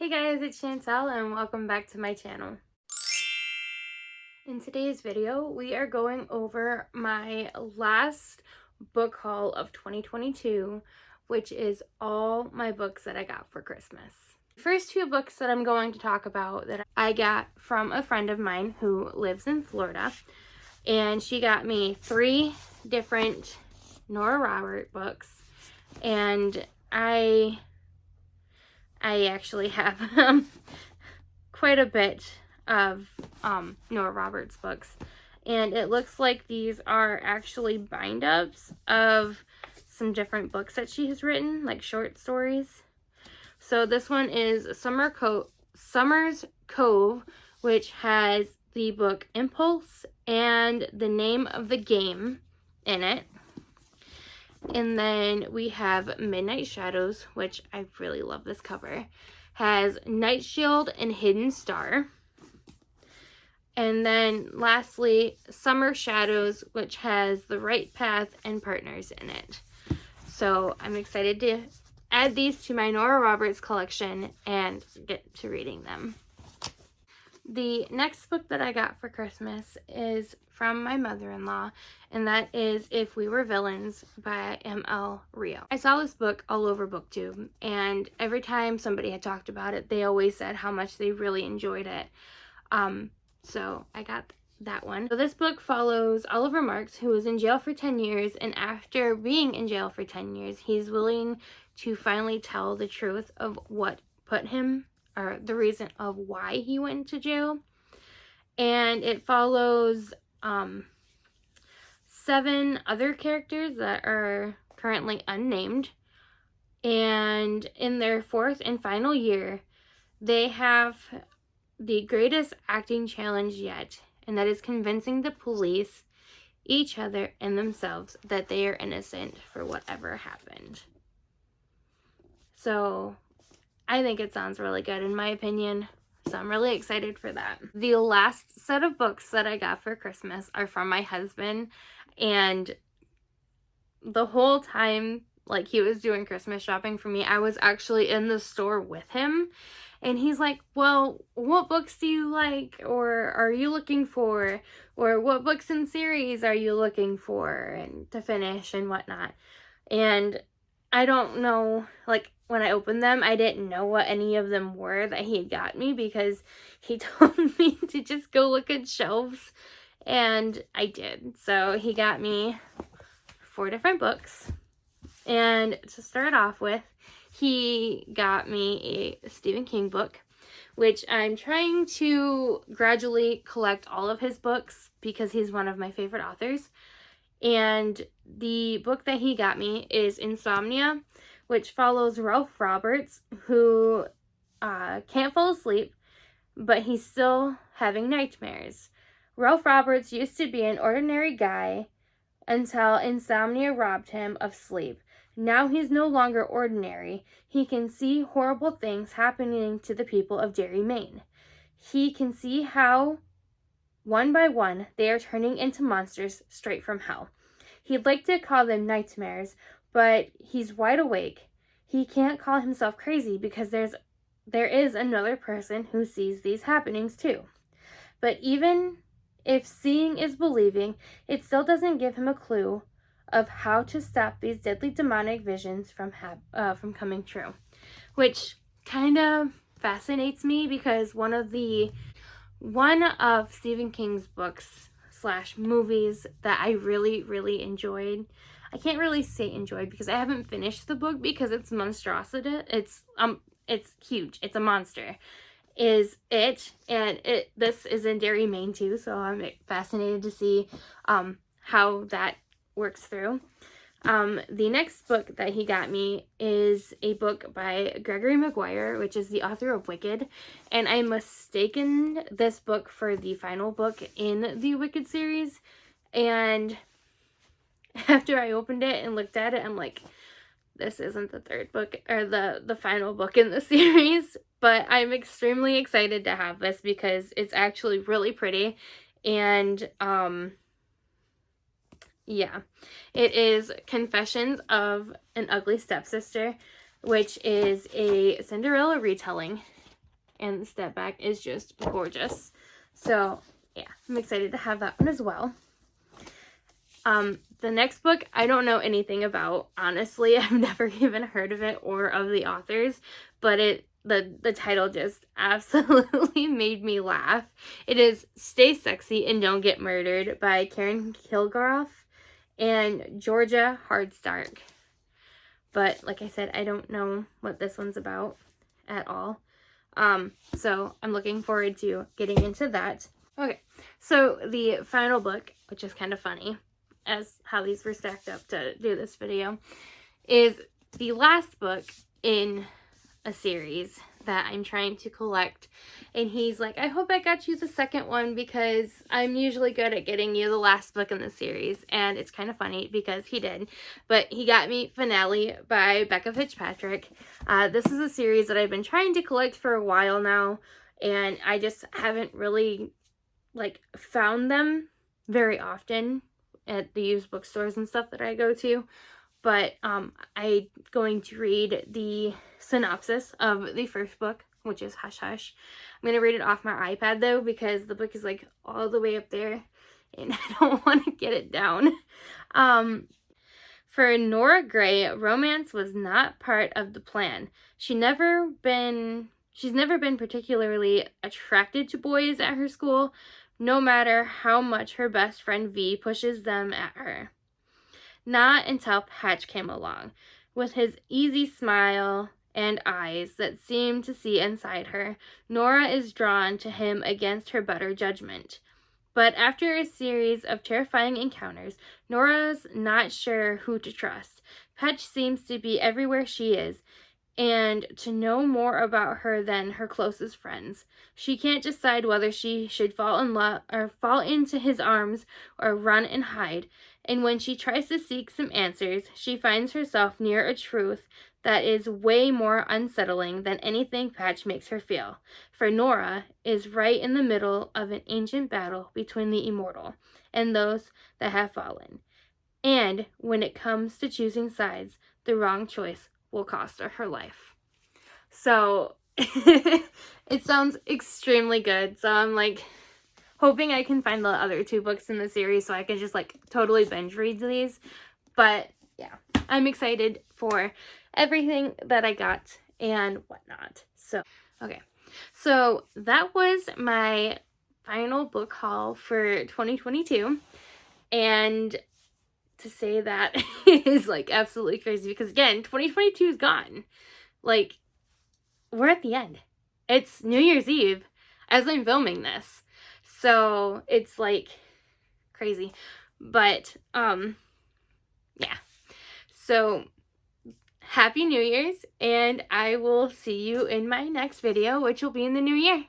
Hey guys, it's Chantel and welcome back to my channel. In today's video, we are going over my last book haul of 2022, which is all my books that I got for Christmas. The first two books that I'm going to talk about that I got from a friend of mine who lives in Florida, and she got me 3 different Nora Robert books, and I actually have quite a bit of Nora Roberts books, and it looks like these are actually bind-ups of some different books that she has written, like short stories. So this one is Summer's Cove, which has the book Impulse and The Name of the Game in it. And then we have Midnight Shadows, which I really love this cover. Has Night Shield and Hidden Star. And then lastly, Summer Shadows, which has The Right Path and Partners in it. So I'm excited to add these to my Nora Roberts collection and get to reading them. The next book that I got for Christmas is from my mother-in-law, and that is If We Were Villains by M.L. Rio. I saw this book all over BookTube, and every time somebody had talked about it, they always said how much they really enjoyed it. So I got that one. So this book follows Oliver Marks, who was in jail for 10 years, and after being in jail for 10 years, he's willing to finally tell the truth of what put him, or the reason of why he went to jail. And it follows 7 other characters that are currently unnamed, and in their 4th and final year, they have the greatest acting challenge yet, and that is convincing the police, each other, and themselves that they are innocent for whatever happened. So I think it sounds really good in my opinion, so I'm really excited for that. The last set of books that I got for Christmas are from my husband, and the whole time like he was doing Christmas shopping for me, I was actually in the store with him, and he's like, well, what books do you like, or are you looking for, or what books and series are you looking for and to finish and whatnot. And I don't know, like, when I opened them, I didn't know what any of them were that he had got me, because he told me to just go look at shelves, and I did. So he got me 4 different books, and to start off with, he got me a Stephen King book, which I'm trying to gradually collect all of his books because he's one of my favorite authors. And the book that he got me is Insomnia, which follows Ralph Roberts, who can't fall asleep, but he's still having nightmares. Ralph Roberts used to be an ordinary guy until insomnia robbed him of sleep. Now he's no longer ordinary. He can see horrible things happening to the people of Derry, Maine. He can see how, one by one, they are turning into monsters straight from hell. He'd like to call them nightmares, but he's wide awake. He can't call himself crazy because there is another person who sees these happenings too. But even if seeing is believing, it still doesn't give him a clue of how to stop these deadly demonic visions from coming true, which kind of fascinates me, because one of Stephen King's books / movies that I really enjoyed, I can't really say enjoyed because I haven't finished the book because it's monstrosity. It's huge. It's a monster. Is It, and this is in Derry, Maine too, so I'm fascinated to see how that works through. The next book that he got me is a book by Gregory Maguire, which is the author of Wicked, and I mistaken this book for the final book in the Wicked series, and after I opened it and looked at it, I'm like, this isn't the 3rd book or the final book in the series, but I'm extremely excited to have this because it's actually really pretty. And yeah, it is Confessions of an Ugly Stepsister, which is a Cinderella retelling, and the step back is just gorgeous. So yeah, I'm excited to have that one as well. The next book, I don't know anything about, honestly. I've never even heard of it or of the authors, but the title just absolutely made me laugh. It is Stay Sexy and Don't Get Murdered by Karen Kilgariff and Georgia Hardstark. But like I said, I don't know what this one's about at all. So I'm looking forward to getting into that. Okay, so the final book, which is kind of funny, as how these were stacked up to do this video, is the last book in a series that I'm trying to collect. And he's like, I hope I got you the second one because I'm usually good at getting you the last book in the series. And it's kind of funny because he did. But he got me Finale by Becca Fitzpatrick. This is a series that I've been trying to collect for a while now. And I just haven't really found them very often at the used bookstores and stuff that I go to. But I'm going to read the synopsis of the first book, which is Hush Hush. I'm going to read it off my iPad though, because the book is all the way up there and I don't want to get it down. For Nora Gray, romance was not part of the plan. She's never been particularly attracted to boys at her school, no matter how much her best friend V pushes them at her. Not until Patch came along, with his easy smile and eyes that seem to see inside her, Nora is drawn to him against her better judgment. But after a series of terrifying encounters, Nora's not sure who to trust. Patch seems to be everywhere she is, and to know more about her than her closest friends. She can't decide whether she should fall in love or fall into his arms or run and hide. And when she tries to seek some answers, she finds herself near a truth that is way more unsettling than anything Patch makes her feel. For Nora is right in the middle of an ancient battle between the immortal and those that have fallen. And when it comes to choosing sides, the wrong choice will cost her life. So it sounds extremely good. So I'm hoping I can find the other two books in the series so I can just totally binge read these. But yeah, I'm excited for everything that I got and whatnot. So okay, so that was my final book haul for 2022, and to say that is absolutely crazy because again, 2022 is gone. We're at the end. It's New Year's Eve as I'm filming this. So it's crazy. But yeah. So Happy New Year's, and I will see you in my next video, which will be in the new year.